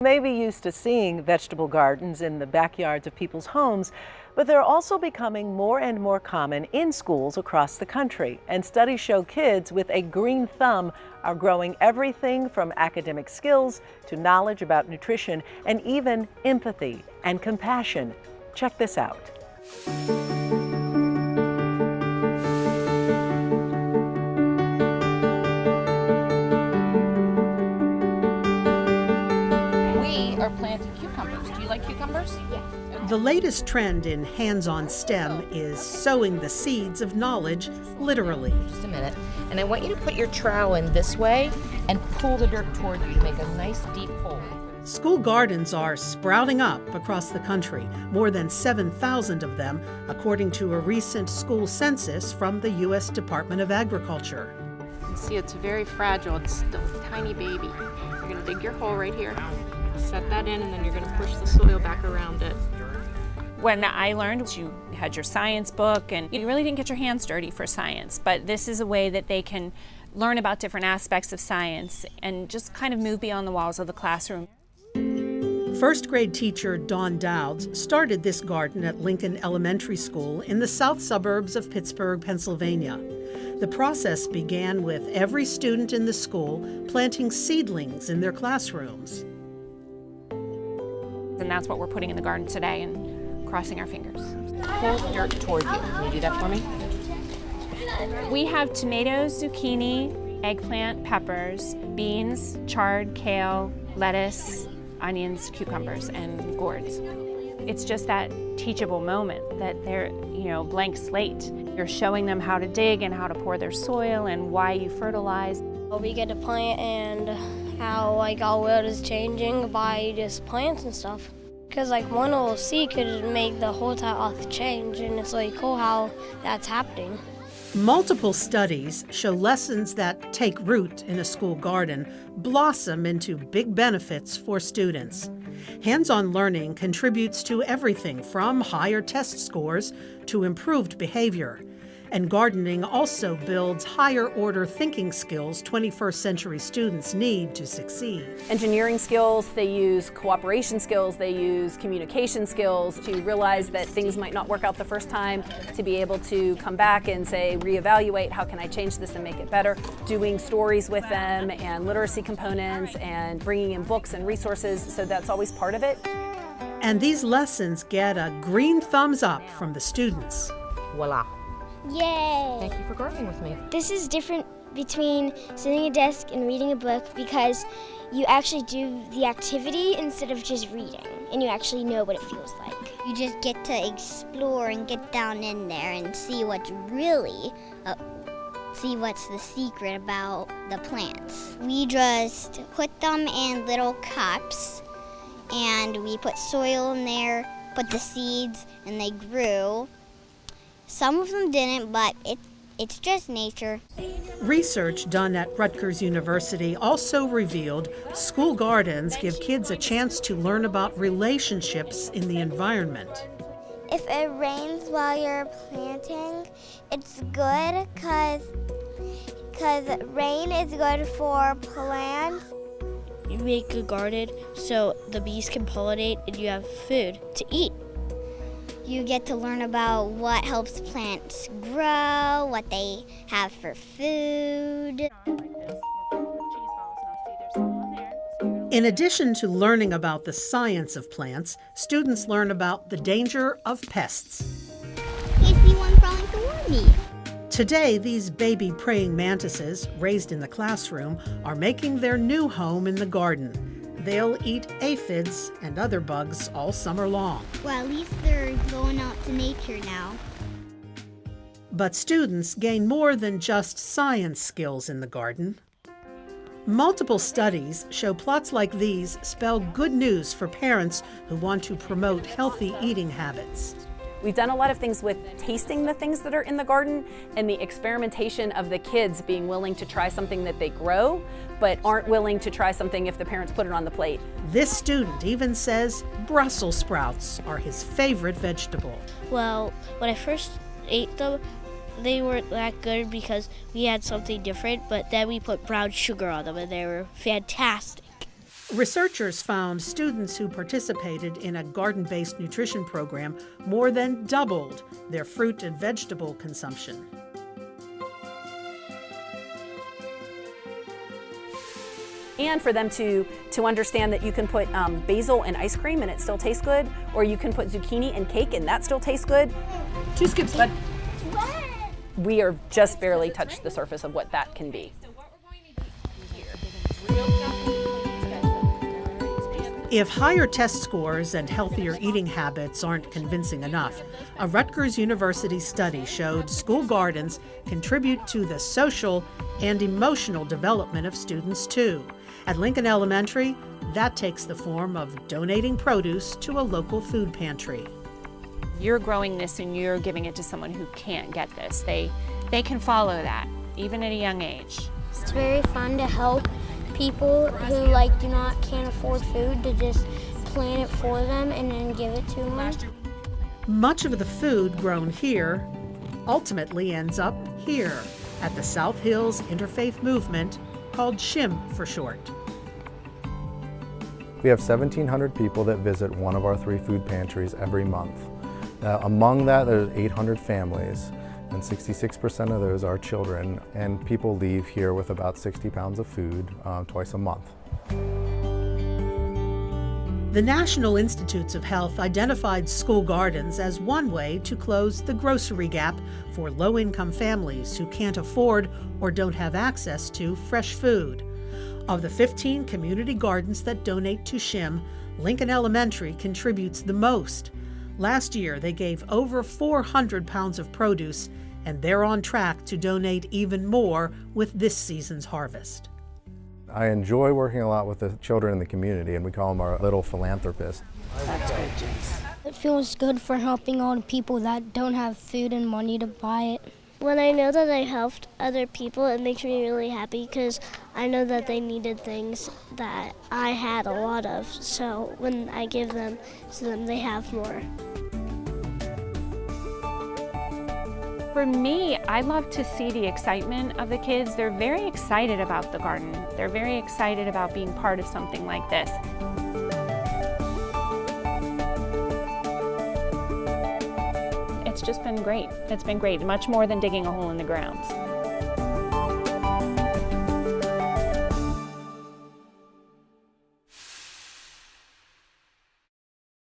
You may be used to seeing vegetable gardens in the backyards of people's homes, but they're also becoming more and more common in schools across the country. And studies show kids with a green thumb are growing everything from academic skills to knowledge about nutrition and even empathy and compassion. Check this out. Are planting cucumbers. Do you like cucumbers? Yes. The latest trend in hands-on STEM is sowing the seeds of knowledge, literally. Just a minute. And I want you to put your trowel in this way and pull the dirt toward you to make a nice deep hole. School gardens are sprouting up across the country, more than 7,000 of them, according to a recent school census from the U.S. Department of Agriculture. You can see it's very fragile. It's still a tiny baby. You're going to dig your hole right here. Set that in, and then you're going to push the soil back around it. When I learned, you had your science book and you really didn't get your hands dirty for science, but this is a way that they can learn about different aspects of science and just kind of move beyond the walls of the classroom. First grade teacher Dawn Dowds started this garden at Lincoln Elementary School in the south suburbs of Pittsburgh, Pennsylvania. The process began with every student in the school planting seedlings in their classrooms. And that's what we're putting in the garden today and crossing our fingers. Pull the dirt toward you. Can you do that for me? We have tomatoes, zucchini, eggplant, peppers, beans, chard, kale, lettuce, onions, cucumbers, and gourds. It's just that teachable moment that they're, blank slate. You're showing them how to dig and how to pour their soil and why you fertilize. We get to plant and how our world is changing by just plants and stuff. Because one little seed could make the whole entire earth change, and it's really cool how that's happening. Multiple studies show lessons that take root in a school garden blossom into big benefits for students. Hands-on learning contributes to everything from higher test scores to improved behavior. And gardening also builds higher-order thinking skills 21st century students need to succeed. Engineering skills, they use cooperation skills, they use communication skills to realize that things might not work out the first time, to be able to come back and say, reevaluate, how can I change this and make it better? Doing stories with them and literacy components and bringing in books and resources, so that's always part of it. And these lessons get a green thumbs up from the students. Voila. Yay! Thank you for gardening with me. This is different between sitting at a desk and reading a book because you actually do the activity instead of just reading, and you actually know what it feels like. You just get to explore and get down in there and see what's really, what's the secret about the plants. We just put them in little cups, and we put soil in there, put the seeds, and they grew. Some of them didn't, but it's just nature. Research done at Rutgers University also revealed school gardens give kids a chance to learn about relationships in the environment. If it rains while you're planting, it's good because rain is good for plants. You make a garden so the bees can pollinate and you have food to eat. You get to learn about what helps plants grow, what they have for food. In addition to learning about the science of plants, students learn about the danger of pests. I see one crawling toward me. Today, these baby praying mantises, raised in the classroom, are making their new home in the garden. They'll eat aphids and other bugs all summer long. Well, at least they're going out to nature now. But students gain more than just science skills in the garden. Multiple studies show plots like these spell good news for parents who want to promote healthy eating habits. We've done a lot of things with tasting the things that are in the garden and the experimentation of the kids being willing to try something that they grow, but aren't willing to try something if the parents put it on the plate. This student even says Brussels sprouts are his favorite vegetable. Well, when I first ate them, they weren't that good because we had something different, but then we put brown sugar on them and they were fantastic. Researchers found students who participated in a garden-based nutrition program more than doubled their fruit and vegetable consumption. And for them to understand that you can put basil in ice cream and it still tastes good, or you can put zucchini in cake and that still tastes good. 2 skips, bud. We are just barely touched the surface of what that can be. If higher test scores and healthier eating habits aren't convincing enough, a Rutgers University study showed school gardens contribute to the social and emotional development of students too. At Lincoln Elementary, that takes the form of donating produce to a local food pantry. You're growing this and you're giving it to someone who can't get this. They can follow that, even at a young age. It's very fun to help people who can't afford food, to just plant it for them and then give it to them. Much of the food grown here ultimately ends up here at the South Hills Interfaith Movement, called SHIM for short. We have 1,700 people that visit one of our 3 food pantries every month. Among that, there's 800 families, and 66% of those are children, and people leave here with about 60 pounds of food twice a month. The National Institutes of Health identified school gardens as one way to close the grocery gap for low-income families who can't afford or don't have access to fresh food. Of the 15 community gardens that donate to SHIM, Lincoln Elementary contributes the most. Last year, they gave over 400 pounds of produce, and they're on track to donate even more with this season's harvest. I enjoy working a lot with the children in the community, and we call them our little philanthropists. That's good, James. It feels good for helping all the people that don't have food and money to buy it. When I know that I helped other people, it makes me really happy because I know that they needed things that I had a lot of. So when I give them to them, they have more. For me, I love to see the excitement of the kids. They're very excited about the garden. They're very excited about being part of something like this. It's just been great. It's been great, much more than digging a hole in the ground.